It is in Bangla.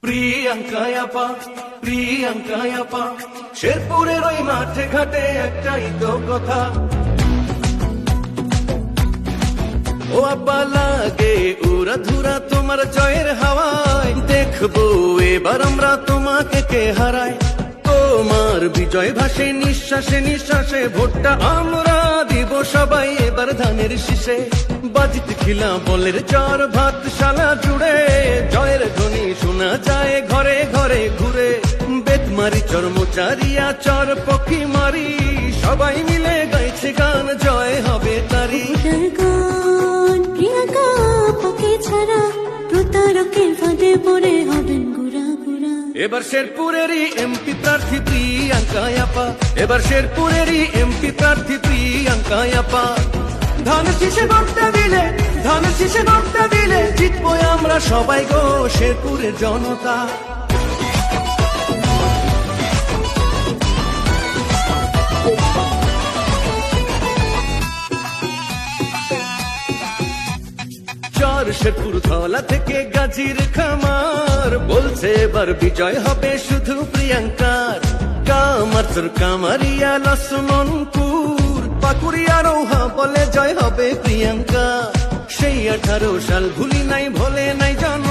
প্রিয়াঙ্কা আপা, প্রিয়াঙ্কা আপা, শেরপুরের ওই মাঠে ঘাটে একটাই তো কথা, ও আপা লাগে উড়া ধুরা তোমার জয়ের হাওয়ায়, দেখবো এবার আমরা তোমাকে কে হারায়। তোমার বিজয় ভাসে নিঃশ্বাসে নিঃশ্বাসে, ভোটটা আমরা দিব সবাই এবার ধানের শীষে। বাজিত খিলা বলের চর ভাতশালা জুড়ে, জয়ের ধ্বনি শোনা যায় ঘরে ঘরে ঘুরে। বেতমারি চর্মচারিয়া চর পক্ষী মারি, সবাই মিলে গাইছে গান, জয় হবে তারি। প্রিয়াঙ্কা আপাকে ছাড়া প্রতারকের ফাঁদে পড়ে হবেন গুড়া গুড়া। এবার শেরপুরেরই এমপি প্রার্থী প্রিয়াঙ্কা আপা, এবার শেরপুরেরই এমপি প্রার্থী প্রিয়াঙ্কা আপা। ধান শীষে ভোটটা দিলে, ধান শীষে ভোটটা দিলে জিতবো আমরা সবাই গো শেরপুরের জনতা। চর শেরপুর ধলা থেকে গাজীর খামার, বলছে এবার বিজয় হবে শুধু প্রিয়াঙ্কার। কামারচর কামারিয়া লক্ষ্মণপুর পাকুড়িয়া রৌহা বলে জয় হবে প্রিয়াঙ্কা। সেই 18 সাল ভুলি নাই ভোলে নাই জন